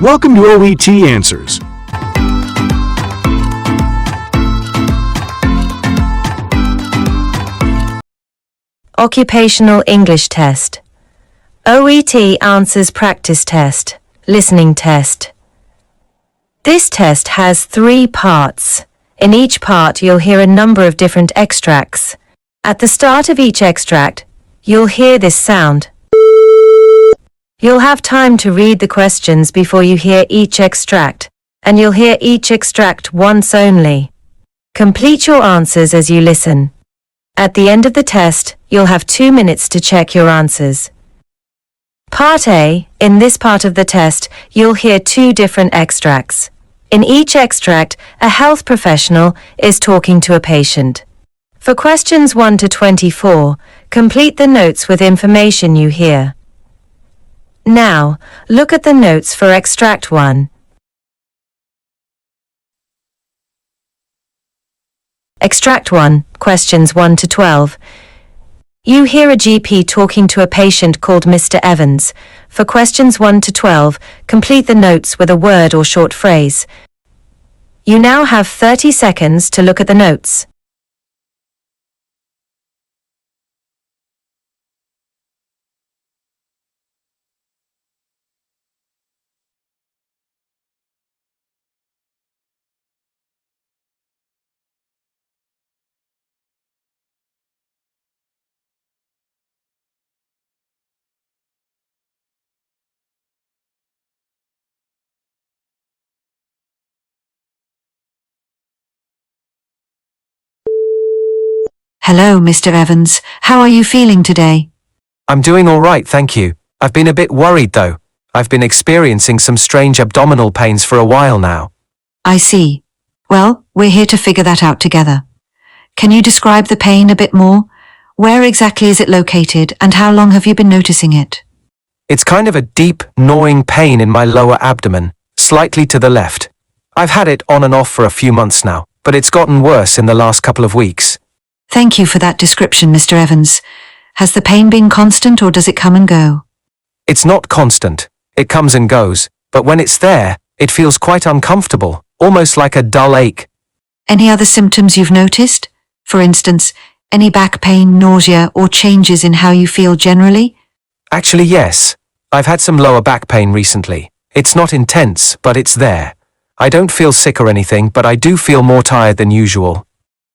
Welcome to OET Answers. Occupational English Test. OET Answers Practice Test, Listening Test. This test has 3 parts. In each part, you'll hear a number of different extracts. At the start of each extract, you'll hear this sound. You'll have time to read the questions before you hear each extract, and you'll hear each extract once only. Complete your answers as you listen. At the end of the test, you'll have 2 minutes to check your answers. Part A. In this part of the test, you'll hear 2 different extracts. In each extract, a health professional is talking to a patient. For questions 1 to 24, complete the notes with information you hear. Now, look at the notes for Extract 1. Extract 1, questions 1 to 12. You hear a GP talking to a patient called Mr. Evans. For questions 1 to 12, complete the notes with a word or short phrase. You now have 30 seconds to look at the notes. Hello, Mr. Evans. How are you feeling today? I'm doing all right, thank you. I've been a bit worried though. I've been experiencing some strange abdominal pains for a while now. I see. Well, we're here to figure that out together. Can you describe the pain a bit more? Where exactly is it located and how long have you been noticing it? It's kind of a deep, gnawing pain in my lower abdomen, slightly to the left. I've had it on and off for a few months now, but it's gotten worse in the last couple of weeks. Thank you for that description, Mr. Evans. Has the pain been constant or does it come and go? It's not constant. It comes and goes, but when it's there, it feels quite uncomfortable, almost like a dull ache. Any other symptoms you've noticed? For instance, any back pain, nausea, or changes in how you feel generally? Actually, yes. I've had some lower back pain recently. It's not intense, but it's there. I don't feel sick or anything, but I do feel more tired than usual.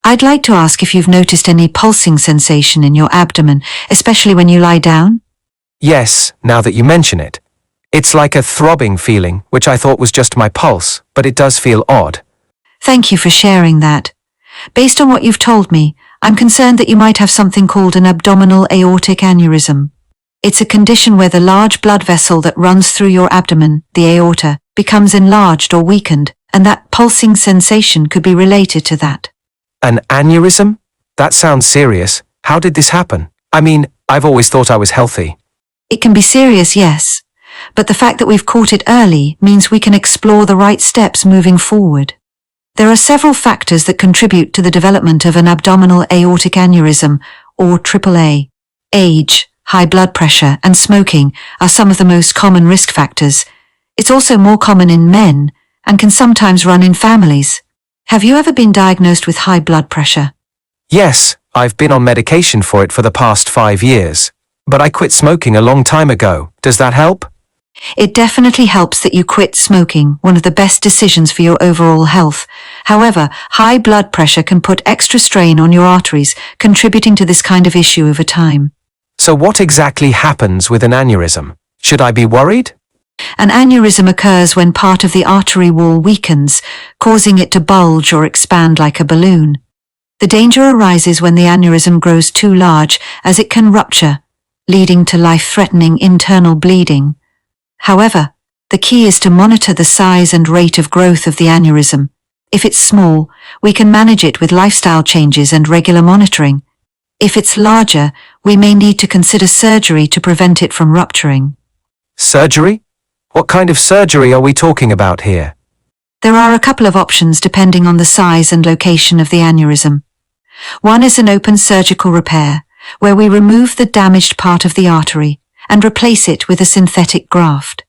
I'd like to ask if you've noticed any pulsing sensation in your abdomen, especially when you lie down? Yes, now that you mention it. It's like a throbbing feeling, which I thought was just my pulse, but it does feel odd. Thank you for sharing that. Based on what you've told me, I'm concerned that you might have something called an abdominal aortic aneurysm. It's a condition where the large blood vessel that runs through your abdomen, the aorta, becomes enlarged or weakened, and that pulsing sensation could be related to that. An aneurysm? That sounds serious. How did this happen? I mean, I've always thought I was healthy. It can be serious, yes. But the fact that we've caught it early means we can explore the right steps moving forward. There are several factors that contribute to the development of an abdominal aortic aneurysm, or AAA. Age, high blood pressure, and smoking are some of the most common risk factors. It's also more common in men and can sometimes run in families. Have you ever been diagnosed with high blood pressure? Yes, I've been on medication for it for the past 5 years. But I quit smoking a long time ago. Does that help? It definitely helps that you quit smoking, one of the best decisions for your overall health. However, high blood pressure can put extra strain on your arteries, contributing to this kind of issue over time. So what exactly happens with an aneurysm? Should I be worried? An aneurysm occurs when part of the artery wall weakens, causing it to bulge or expand like a balloon. The danger arises when the aneurysm grows too large, as it can rupture, leading to life-threatening internal bleeding. However, the key is to monitor the size and rate of growth of the aneurysm. If it's small, we can manage it with lifestyle changes and regular monitoring. If it's larger, we may need to consider surgery to prevent it from rupturing. Surgery? What kind of surgery are we talking about here? There are a couple of options depending on the size and location of the aneurysm. One is an open surgical repair, where we remove the damaged part of the artery and replace it with a synthetic graft.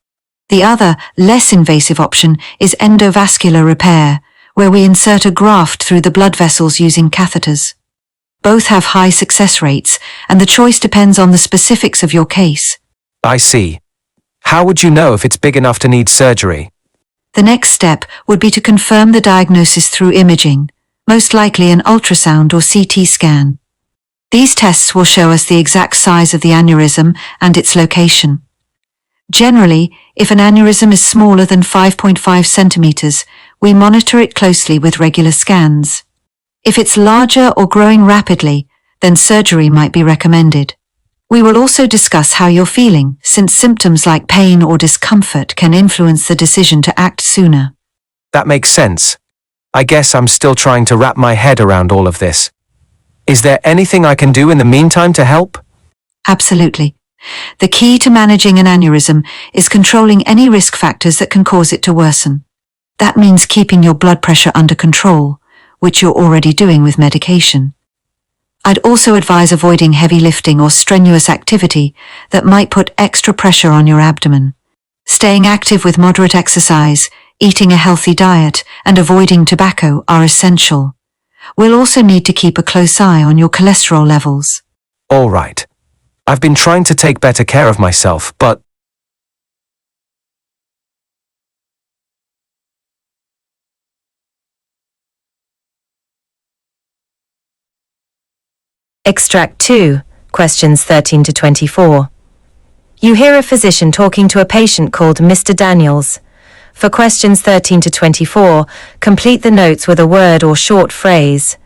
The other, less invasive option is endovascular repair, where we insert a graft through the blood vessels using catheters. Both have high success rates, and the choice depends on the specifics of your case. I see. How would you know if it's big enough to need surgery? The next step would be to confirm the diagnosis through imaging, most likely an ultrasound or CT scan. These tests will show us the exact size of the aneurysm and its location. Generally, if an aneurysm is smaller than 5.5 centimeters, we monitor it closely with regular scans. If it's larger or growing rapidly, then surgery might be recommended. We will also discuss how you're feeling, since symptoms like pain or discomfort can influence the decision to act sooner. That makes sense. I guess I'm still trying to wrap my head around all of this. Is there anything I can do in the meantime to help? Absolutely. The key to managing an aneurysm is controlling any risk factors that can cause it to worsen. That means keeping your blood pressure under control, which you're already doing with medication. I'd also advise avoiding heavy lifting or strenuous activity that might put extra pressure on your abdomen. Staying active with moderate exercise, eating a healthy diet, and avoiding tobacco are essential. We'll also need to keep a close eye on your cholesterol levels. All right. I've been trying to take better care of myself, but Extract 2, questions 13 to 24. You hear a physician talking to a patient called Mr. Daniels. For questions 13 to 24, complete the notes with a word or short phrase.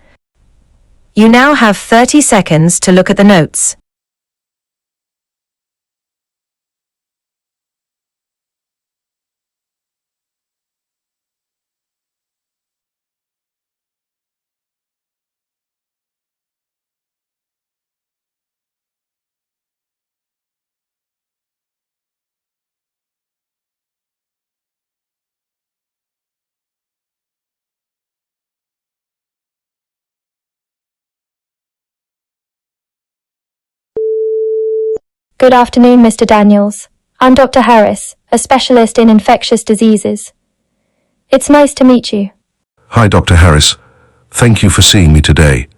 You now have 30 seconds to look at the notes. Good afternoon, Mr. Daniels. I'm Dr. Harris, a specialist in infectious diseases. It's nice to meet you. Hi, Dr. Harris. Thank you for seeing me today.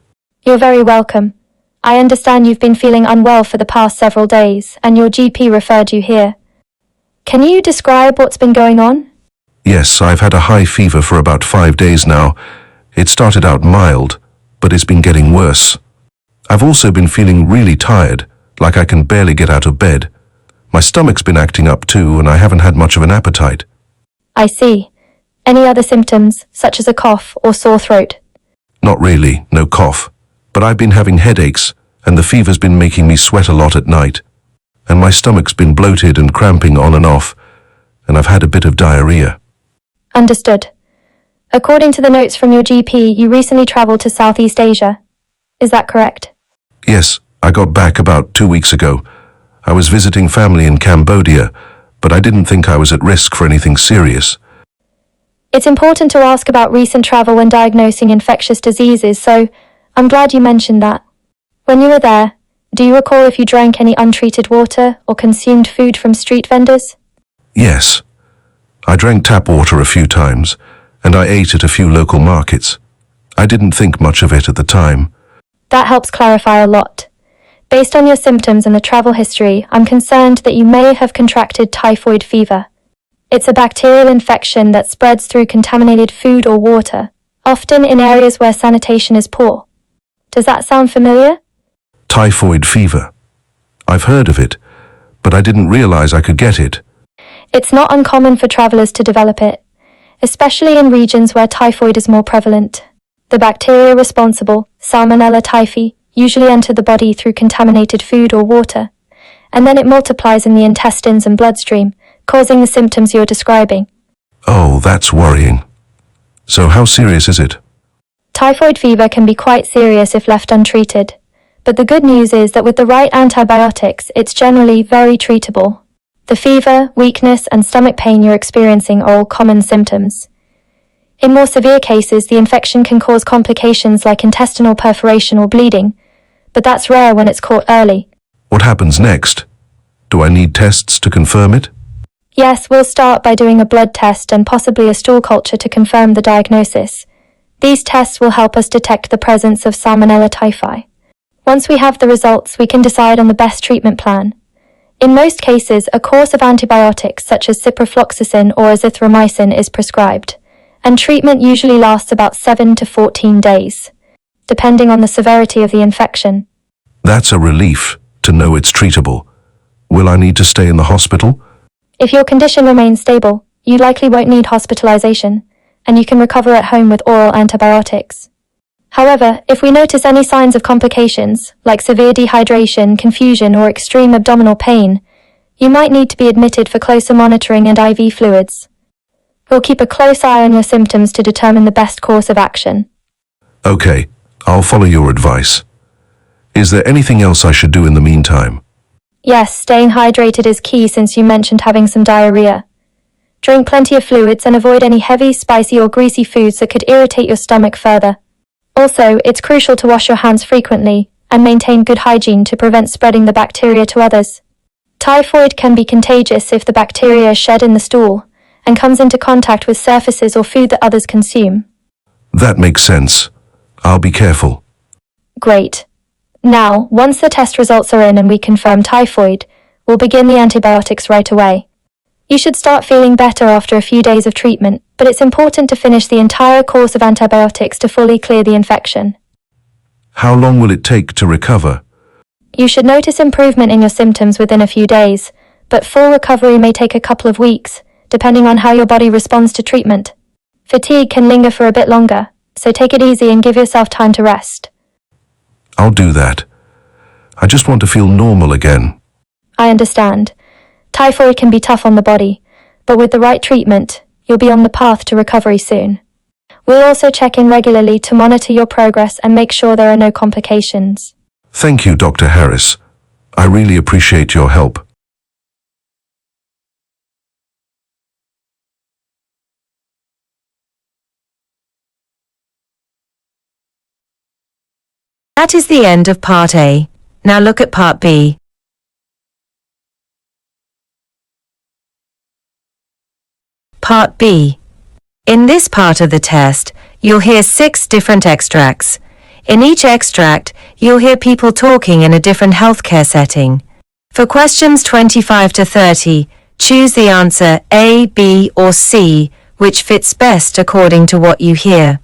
You're very welcome. I understand you've been feeling unwell for the past several days, and your GP referred you here. Can you describe what's been going on? Yes, I've had a high fever for about 5 days now. It started out mild, but it's been getting worse. I've also been feeling really tired, like I can barely get out of bed. My stomach's been acting up too, and I haven't had much of an appetite. I see. Any other symptoms, such as a cough or sore throat? Not really, no cough. But I've been having headaches, and the fever's been making me sweat a lot at night. And my stomach's been bloated and cramping on and off, and I've had a bit of diarrhea. Understood. According to the notes from your GP, you recently traveled to Southeast Asia. Is that correct? Yes, I got back about 2 weeks ago. I was visiting family in Cambodia, but I didn't think I was at risk for anything serious. It's important to ask about recent travel when diagnosing infectious diseases, so I'm glad you mentioned that. When you were there, do you recall if you drank any untreated water or consumed food from street vendors? Yes. I drank tap water a few times, and I ate at a few local markets. I didn't think much of it at the time. That helps clarify a lot. Based on your symptoms and the travel history, I'm concerned that you may have contracted typhoid fever. It's a bacterial infection that spreads through contaminated food or water, often in areas where sanitation is poor. Does that sound familiar? Typhoid fever. I've heard of it, but I didn't realize I could get it. It's not uncommon for travelers to develop it, especially in regions where typhoid is more prevalent. The bacteria responsible, Salmonella typhi, usually enter the body through contaminated food or water, and then it multiplies in the intestines and bloodstream, causing the symptoms you're describing. Oh, that's worrying. So how serious is it? Typhoid fever can be quite serious if left untreated, but the good news is that with the right antibiotics, it's generally very treatable. The fever, weakness, and stomach pain you're experiencing are all common symptoms. In more severe cases, the infection can cause complications like intestinal perforation or bleeding, but that's rare when it's caught early. What happens next? Do I need tests to confirm it? Yes, we'll start by doing a blood test and possibly a stool culture to confirm the diagnosis. These tests will help us detect the presence of Salmonella typhi. Once we have the results, we can decide on the best treatment plan. In most cases, a course of antibiotics such as ciprofloxacin or azithromycin is prescribed, and treatment usually lasts about 7 to 14 days, depending on the severity of the infection. That's a relief to know it's treatable. Will I need to stay in the hospital? If your condition remains stable, you likely won't need hospitalization, and you can recover at home with oral antibiotics. However, if we notice any signs of complications, like severe dehydration, confusion, or extreme abdominal pain, you might need to be admitted for closer monitoring and IV fluids. We'll keep a close eye on your symptoms to determine the best course of action. Okay, I'll follow your advice. Is there anything else I should do in the meantime? Yes, staying hydrated is key since you mentioned having some diarrhea. Drink plenty of fluids and avoid any heavy, spicy, or greasy foods that could irritate your stomach further. Also, it's crucial to wash your hands frequently and maintain good hygiene to prevent spreading the bacteria to others. Typhoid can be contagious if the bacteria is shed in the stool and comes into contact with surfaces or food that others consume. That makes sense. I'll be careful. Great. Now, once the test results are in and we confirm typhoid, we'll begin the antibiotics right away. You should start feeling better after a few days of treatment, but it's important to finish the entire course of antibiotics to fully clear the infection. How long will it take to recover? You should notice improvement in your symptoms within a few days, but full recovery may take a couple of weeks, depending on how your body responds to treatment. Fatigue can linger for a bit longer, so take it easy and give yourself time to rest. I'll do that. I just want to feel normal again. I understand. Typhoid can be tough on the body, but with the right treatment, you'll be on the path to recovery soon. We'll also check in regularly to monitor your progress and make sure there are no complications. Thank you, Dr. Harris. I really appreciate your help. That is the end of Part A. Now look at Part B. Part B. In this part of the test, you'll hear 6 different extracts. In each extract, you'll hear people talking in a different healthcare setting. For questions 25 to 30, choose the answer A, B, or C, which fits best according to what you hear.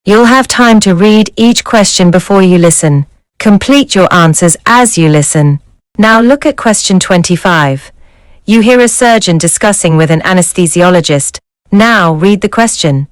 You'll have time to read each question before you listen. Complete your answers as you listen. Now look at question 25. You hear a surgeon discussing with an anesthesiologist. Now read the question.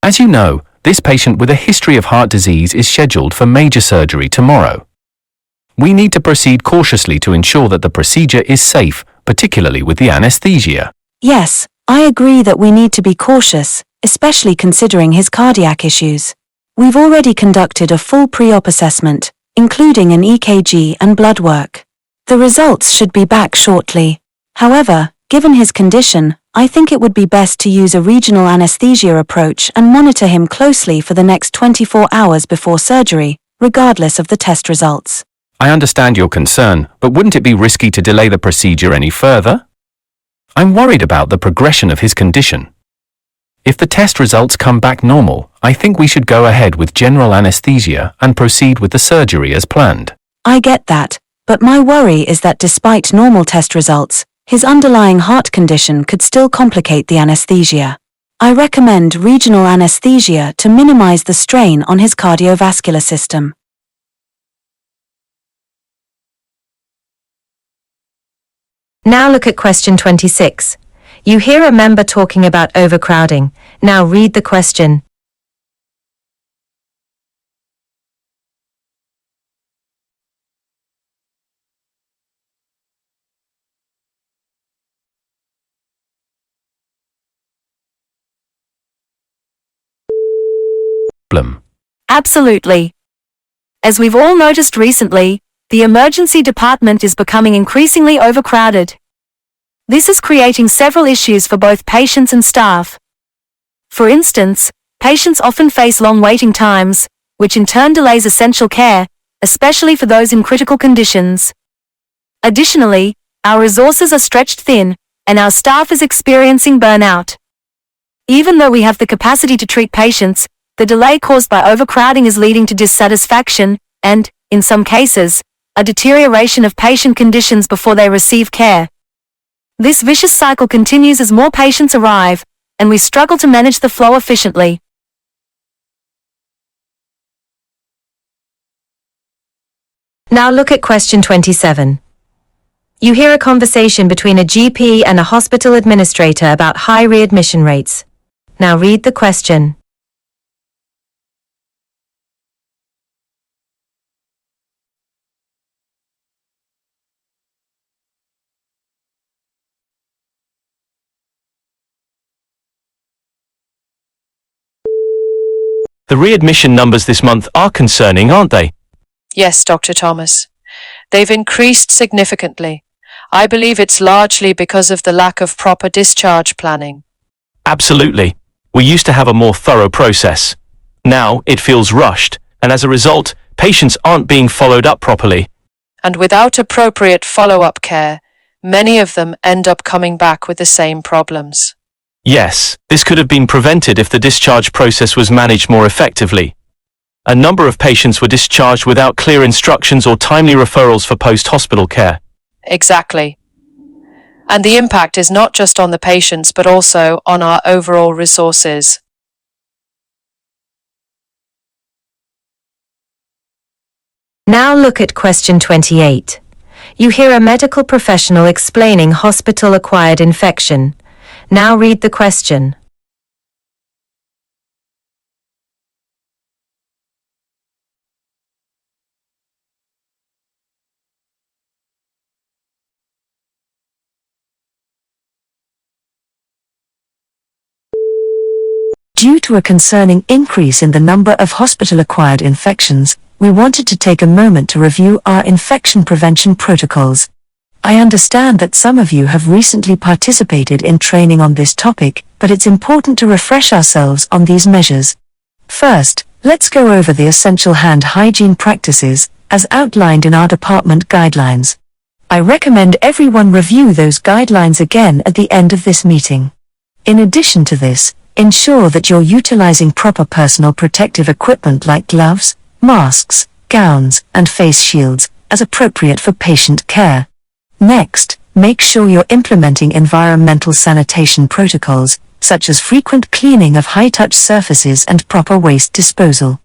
As you know, this patient with a history of heart disease is scheduled for major surgery tomorrow. We need to proceed cautiously to ensure that the procedure is safe, particularly with the anesthesia. Yes, I agree that we need to be cautious, especially considering his cardiac issues. We've already conducted a full pre-op assessment, including an EKG and blood work. The results should be back shortly. However, given his condition, I think it would be best to use a regional anesthesia approach and monitor him closely for the next 24 hours before surgery, regardless of the test results. I understand your concern, but wouldn't it be risky to delay the procedure any further? I'm worried about the progression of his condition. If the test results come back normal, I think we should go ahead with general anesthesia and proceed with the surgery as planned. I get that, but my worry is that despite normal test results, his underlying heart condition could still complicate the anesthesia. I recommend regional anesthesia to minimize the strain on his cardiovascular system. Now look at question 26. You hear a member talking about overcrowding. Now read the question. Absolutely. As we've all noticed recently, the emergency department is becoming increasingly overcrowded. This is creating several issues for both patients and staff. For instance, patients often face long waiting times, which in turn delays essential care, especially for those in critical conditions. Additionally, our resources are stretched thin, and our staff is experiencing burnout. Even though we have the capacity to treat patients, the delay caused by overcrowding is leading to dissatisfaction and, in some cases, a deterioration of patient conditions before they receive care. This vicious cycle continues as more patients arrive, and we struggle to manage the flow efficiently. Now look at question 27. You hear a conversation between a GP and a hospital administrator about high readmission rates. Now read the question. The readmission numbers this month are concerning, aren't they? Yes, Dr. Thomas. They've increased significantly. I believe it's largely because of the lack of proper discharge planning. Absolutely. We used to have a more thorough process. Now it feels rushed, and as a result, patients aren't being followed up properly. And without appropriate follow-up care, many of them end up coming back with the same problems. Yes, this could have been prevented if the discharge process was managed more effectively. A number of patients were discharged without clear instructions or timely referrals for post-hospital care. Exactly. And the impact is not just on the patients but also on our overall resources. Now look at question 28. You hear a medical professional explaining hospital-acquired infection. Now read the question. Due to a concerning increase in the number of hospital-acquired infections, we wanted to take a moment to review our infection prevention protocols. I understand that some of you have recently participated in training on this topic, but it's important to refresh ourselves on these measures. First, let's go over the essential hand hygiene practices, as outlined in our department guidelines. I recommend everyone review those guidelines again at the end of this meeting. In addition to this, ensure that you're utilizing proper personal protective equipment like gloves, masks, gowns, and face shields, as appropriate for patient care. Next, make sure you're implementing environmental sanitation protocols, such as frequent cleaning of high-touch surfaces and proper waste disposal.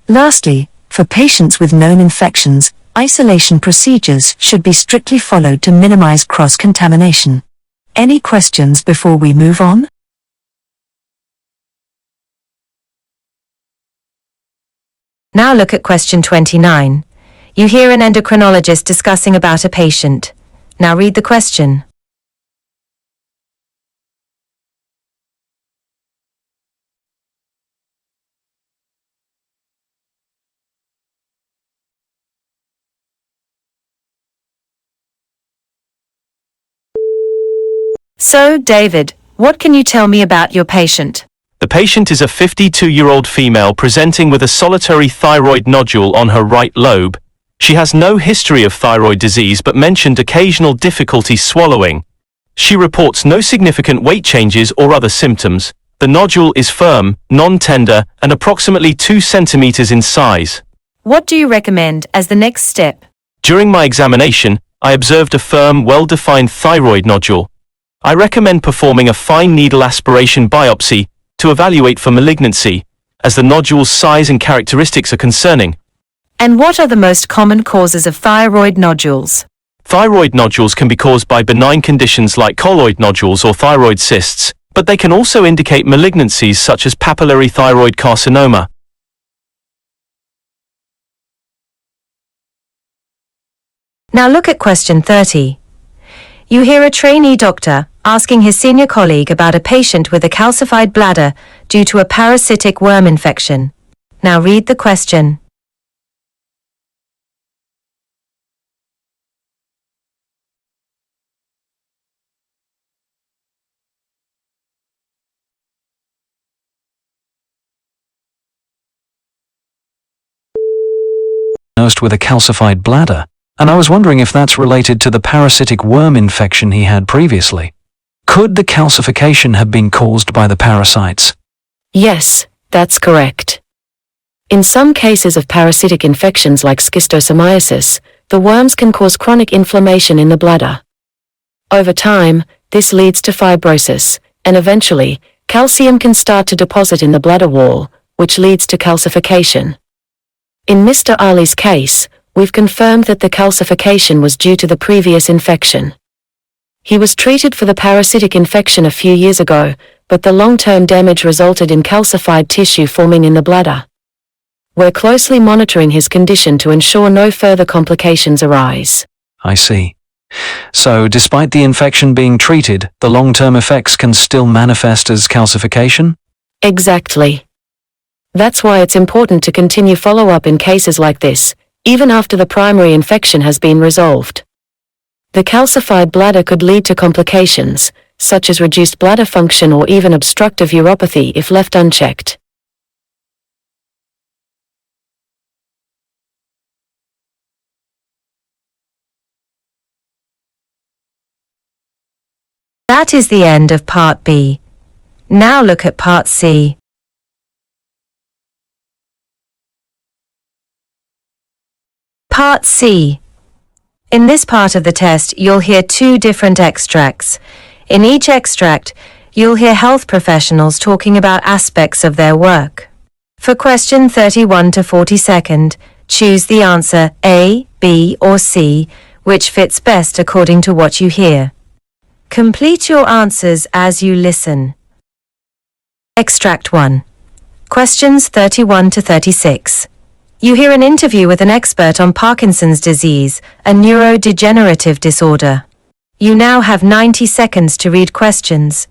Lastly, for patients with known infections, isolation procedures should be strictly followed to minimize cross-contamination. Any questions before we move on? Now look at question 29. You hear an endocrinologist discussing about a patient. Now read the question. So, David, what can you tell me about your patient? The patient is a 52-year-old female presenting with a solitary thyroid nodule on her right lobe. She has no history of thyroid disease but mentioned occasional difficulty swallowing. She reports no significant weight changes or other symptoms. The nodule is firm, non-tender, and approximately 2 centimeters in size. What do you recommend as the next step? During my examination, I observed a firm, well-defined thyroid nodule. I recommend performing a fine needle aspiration biopsy to evaluate for malignancy, as the nodule's size and characteristics are concerning. And what are the most common causes of thyroid nodules? Thyroid nodules can be caused by benign conditions like colloid nodules or thyroid cysts, but they can also indicate malignancies such as papillary thyroid carcinoma. Now look at question 30. You hear a trainee doctor asking his senior colleague about a patient with a calcified bladder due to a parasitic worm infection. Now read the question. diagnosed with a calcified bladder, and I was wondering if that's related to the parasitic worm infection he had previously. Could the calcification have been caused by the parasites? Yes, that's correct. In some cases of parasitic infections like schistosomiasis, the worms can cause chronic inflammation in the bladder. Over time, this leads to fibrosis, and eventually, calcium can start to deposit in the bladder wall, which leads to calcification. In Mr. Ali's case, we've confirmed that the calcification was due to the previous infection. He was treated for the parasitic infection a few years ago, but the long-term damage resulted in calcified tissue forming in the bladder. We're closely monitoring his condition to ensure no further complications arise. I see. So, despite the infection being treated, the long-term effects can still manifest as calcification? Exactly. That's why it's important to continue follow-up in cases like this, even after the primary infection has been resolved. The calcified bladder could lead to complications, such as reduced bladder function or even obstructive uropathy if left unchecked. That is the end of Part B. Now look at Part C. Part C. In this part of the test, you'll hear two different extracts. In each extract, you'll hear health professionals talking about aspects of their work. For question 31 to 42, choose the answer A, B, or C, which fits best according to what you hear. Complete your answers as you listen. Extract 1. Questions 31 to 36. You hear an interview with an expert on Parkinson's disease, a neurodegenerative disorder. You now have 90 seconds to read questions.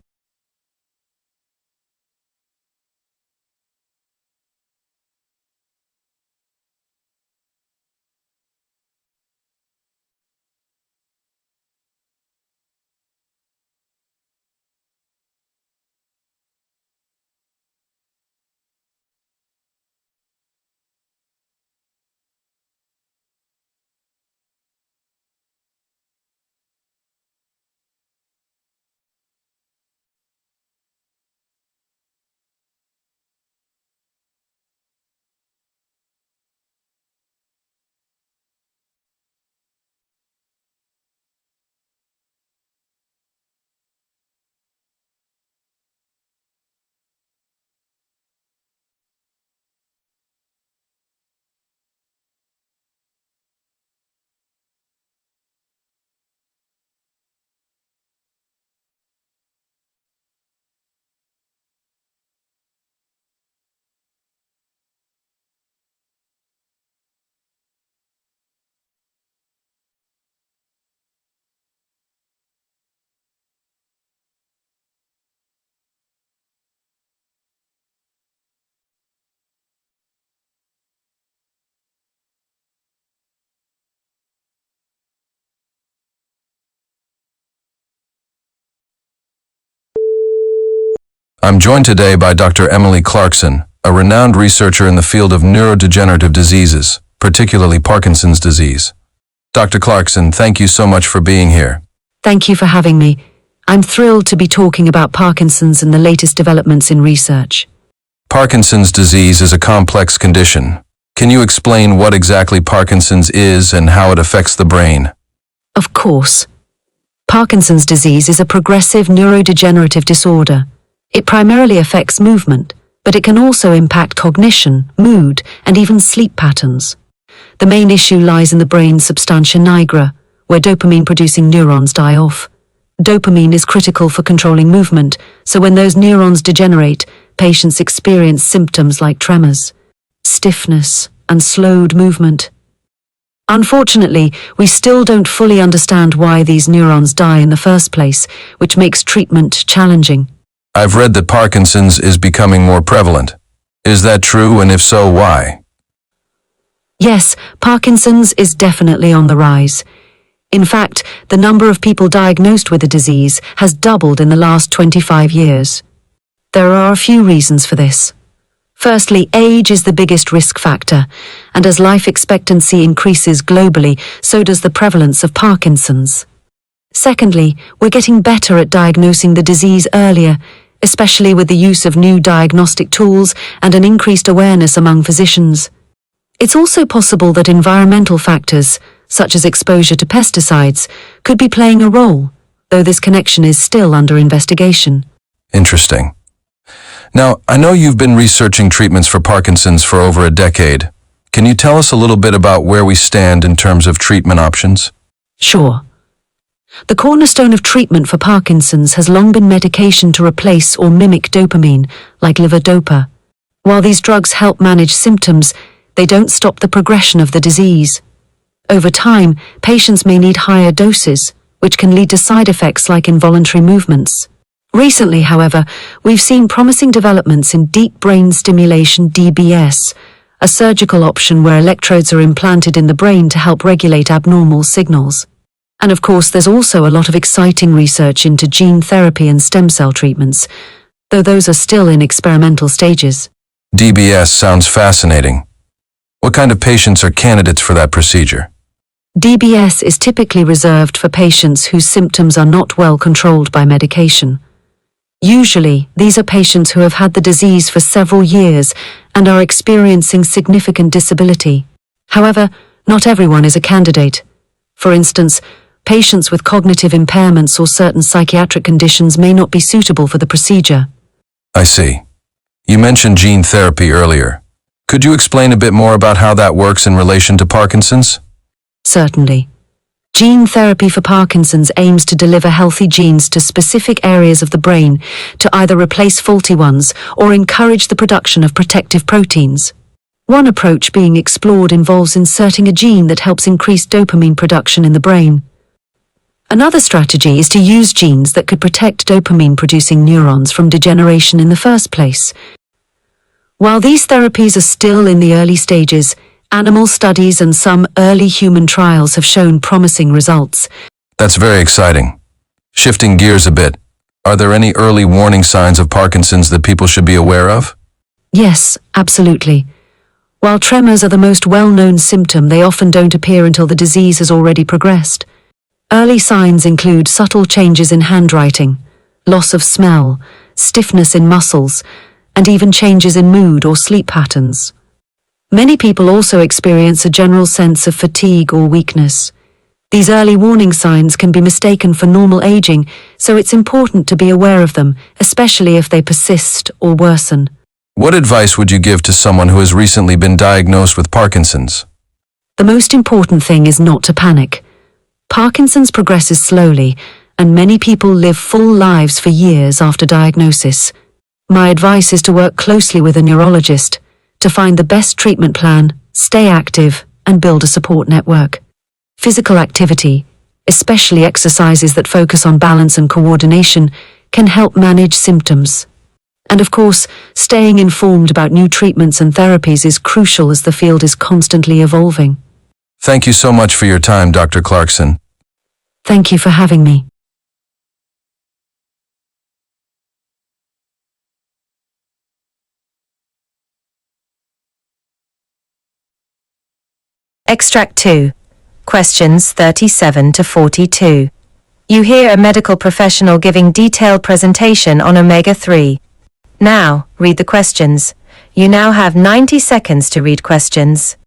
I'm joined today by Dr. Emily Clarkson, a renowned researcher in the field of neurodegenerative diseases, particularly Parkinson's disease. Dr. Clarkson, thank you so much for being here. Thank you for having me. I'm thrilled to be talking about Parkinson's and the latest developments in research. Parkinson's disease is a complex condition. Can you explain what exactly Parkinson's is and how it affects the brain? Of course. Parkinson's disease is a progressive neurodegenerative disorder. It primarily affects movement, but it can also impact cognition, mood, and even sleep patterns. The main issue lies in the brain's substantia nigra, where dopamine-producing neurons die off. Dopamine is critical for controlling movement, so when those neurons degenerate, patients experience symptoms like tremors, stiffness, and slowed movement. Unfortunately, we still don't fully understand why these neurons die in the first place, which makes treatment challenging. I've read that Parkinson's is becoming more prevalent. Is that true, and if so, why? Yes, Parkinson's is definitely on the rise. In fact, the number of people diagnosed with the disease has doubled in the last 25 years. There are a few reasons for this. Firstly, age is the biggest risk factor, and as life expectancy increases globally, so does the prevalence of Parkinson's. Secondly, we're getting better at diagnosing the disease earlier, especially with the use of new diagnostic tools and an increased awareness among physicians. It's also possible that environmental factors, such as exposure to pesticides, could be playing a role, though this connection is still under investigation. Interesting. Now, I know you've been researching treatments for Parkinson's for over a decade. Can you tell us a little bit about where we stand in terms of treatment options? Sure. The cornerstone of treatment for Parkinson's has long been medication to replace or mimic dopamine, like levodopa. While these drugs help manage symptoms, they don't stop the progression of the disease. Over time, patients may need higher doses, which can lead to side effects like involuntary movements. Recently, however, we've seen promising developments in deep brain stimulation (DBS), a surgical option where electrodes are implanted in the brain to help regulate abnormal signals. And of course, there's also a lot of exciting research into gene therapy and stem cell treatments, though those are still in experimental stages. DBS sounds fascinating. What kind of patients are candidates for that procedure? DBS is typically reserved for patients whose symptoms are not well controlled by medication. Usually, these are patients who have had the disease for several years and are experiencing significant disability. However, not everyone is a candidate. For instance, patients with cognitive impairments or certain psychiatric conditions may not be suitable for the procedure. I see. You mentioned gene therapy earlier. Could you explain a bit more about how that works in relation to Parkinson's? Certainly. Gene therapy for Parkinson's aims to deliver healthy genes to specific areas of the brain to either replace faulty ones or encourage the production of protective proteins. One approach being explored involves inserting a gene that helps increase dopamine production in the brain. Another strategy is to use genes that could protect dopamine-producing neurons from degeneration in the first place. While these therapies are still in the early stages, animal studies and some early human trials have shown promising results. That's very exciting. Shifting gears a bit, are there any early warning signs of Parkinson's that people should be aware of? Yes, absolutely. While tremors are the most well-known symptom, they often don't appear until the disease has already progressed. Early signs include subtle changes in handwriting, loss of smell, stiffness in muscles, and even changes in mood or sleep patterns. Many people also experience a general sense of fatigue or weakness. These early warning signs can be mistaken for normal aging, so it's important to be aware of them, especially if they persist or worsen. What advice would you give to someone who has recently been diagnosed with Parkinson's? The most important thing is not to panic. Parkinson's progresses slowly, and many people live full lives for years after diagnosis. My advice is to work closely with a neurologist to find the best treatment plan, stay active, and build a support network. Physical activity, especially exercises that focus on balance and coordination, can help manage symptoms. And of course, staying informed about new treatments and therapies is crucial as the field is constantly evolving. Thank you so much for your time, Dr. Clarkson. Thank you for having me. Extract 2. Questions 37 to 42. You hear a medical professional giving detailed presentation on omega-3. Now, read the questions. You now have 90 seconds to read questions.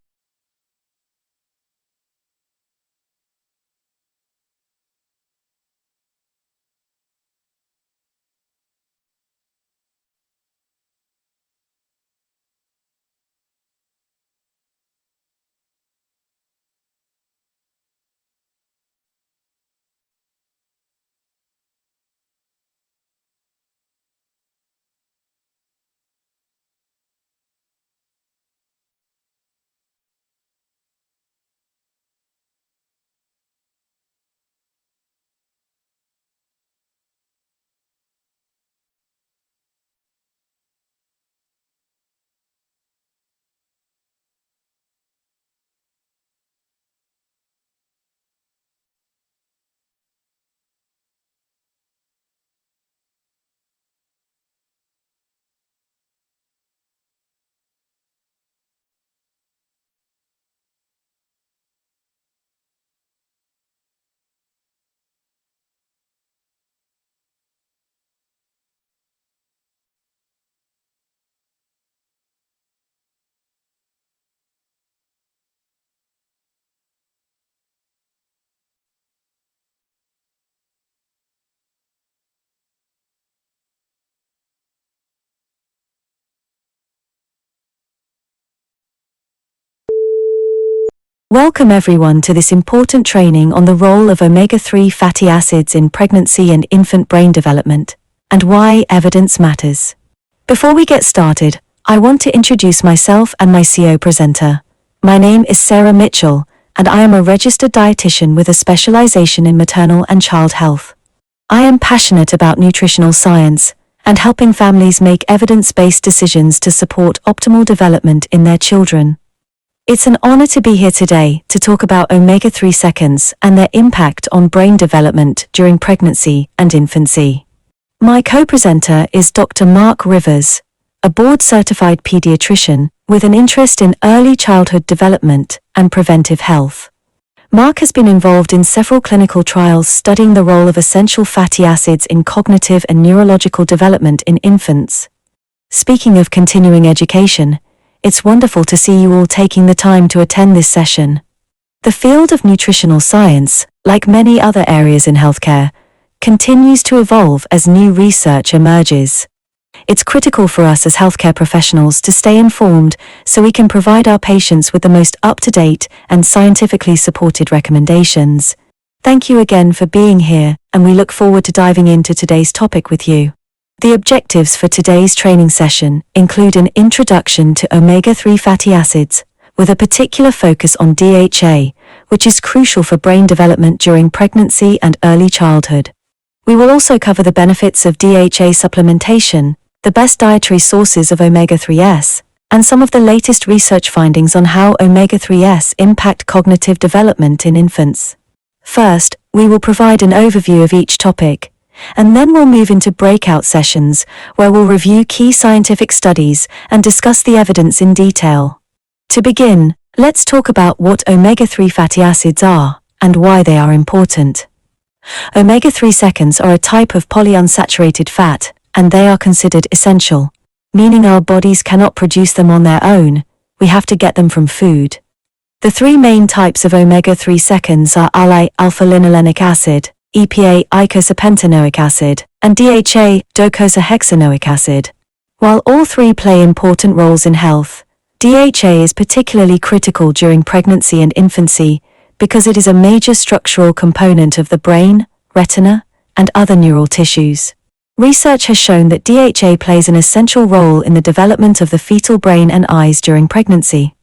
Welcome everyone to this important training on the role of omega-3 fatty acids in pregnancy and infant brain development, and why evidence matters. Before we get started, I want to introduce myself and my CO presenter. My name is Sarah Mitchell, and I am a registered dietitian with a specialization in maternal and child health. I am passionate about nutritional science and helping families make evidence-based decisions to support optimal development in their children. It's an honor to be here today to talk about omega-3 seconds and their impact on brain development during pregnancy and infancy. My co-presenter is Dr. Mark Rivers, a board-certified pediatrician with an interest in early childhood development and preventive health. Mark has been involved in several clinical trials studying the role of essential fatty acids in cognitive and neurological development in infants. Speaking of continuing education, it's wonderful to see you all taking the time to attend this session. The field of nutritional science, like many other areas in healthcare, continues to evolve as new research emerges. It's critical for us as healthcare professionals to stay informed so we can provide our patients with the most up-to-date and scientifically supported recommendations. Thank you again for being here, and we look forward to diving into today's topic with you. The objectives for today's training session include an introduction to omega-3 fatty acids, with a particular focus on DHA, which is crucial for brain development during pregnancy and early childhood. We will also cover the benefits of DHA supplementation, the best dietary sources of omega-3s, and some of the latest research findings on how omega-3s impact cognitive development in infants. First, we will provide an overview of each topic, and then we'll move into breakout sessions where we'll review key scientific studies and discuss the evidence in detail. To begin, let's talk about what omega-3 fatty acids are and why they are important. Omega-3 seconds are a type of polyunsaturated fat, and they are considered essential, meaning our bodies cannot produce them on their own. We have to get them from food. The three main types of omega-3 seconds are ALA, alpha-linolenic acid, EPA, eicosapentaenoic acid, and DHA, docosahexaenoic acid. While all three play important roles in health, DHA is particularly critical during pregnancy and infancy because it is a major structural component of the brain, retina, and other neural tissues. Research has shown that DHA plays an essential role in the development of the fetal brain and eyes during pregnancy.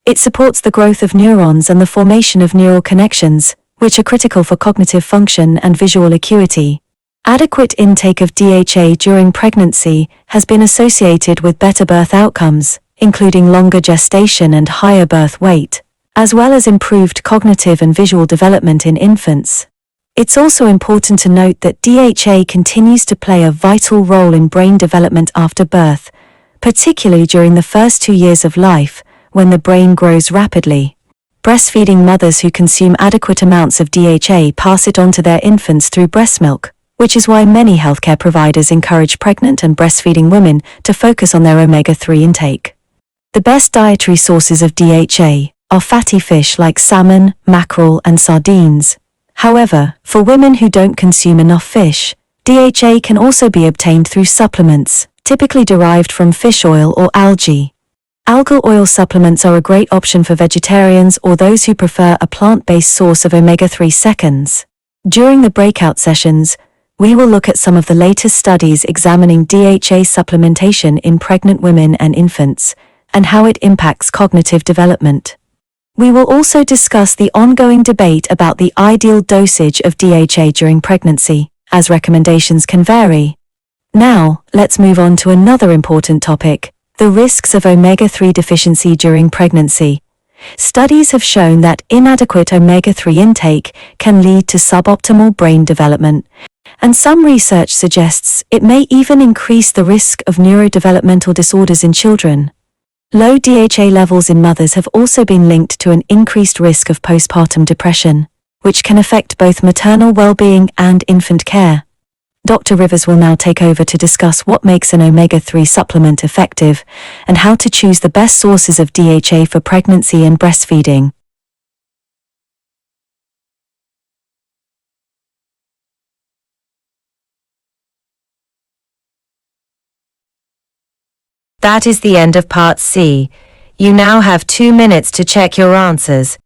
It supports the growth of neurons and the formation of neural connections, which are critical for cognitive function and visual acuity. Adequate intake of DHA during pregnancy has been associated with better birth outcomes, including longer gestation and higher birth weight, as well as improved cognitive and visual development in infants. It's also important to note that DHA continues to play a vital role in brain development after birth, particularly during the first 2 years of life, when the brain grows rapidly. Breastfeeding mothers who consume adequate amounts of DHA pass it on to their infants through breast milk, which is why many healthcare providers encourage pregnant and breastfeeding women to focus on their omega-3 intake. The best dietary sources of DHA are fatty fish like salmon, mackerel, and sardines. However, for women who don't consume enough fish, DHA can also be obtained through supplements, typically derived from fish oil or algae. Algal oil supplements are a great option for vegetarians or those who prefer a plant-based source of omega-3 seconds. During the breakout sessions, we will look at some of the latest studies examining DHA supplementation in pregnant women and infants, and how it impacts cognitive development. We will also discuss the ongoing debate about the ideal dosage of DHA during pregnancy, as recommendations can vary. Now, let's move on to another important topic: the risks of omega-3 deficiency during pregnancy. Studies have shown that inadequate omega-3 intake can lead to suboptimal brain development, and some research suggests it may even increase the risk of neurodevelopmental disorders in children. Low DHA levels in mothers have also been linked to an increased risk of postpartum depression, which can affect both maternal well-being and infant care. Dr. Rivers will now take over to discuss what makes an omega-3 supplement effective and how to choose the best sources of DHA for pregnancy and breastfeeding. That is the end of Part C. You now have 2 minutes to check your answers.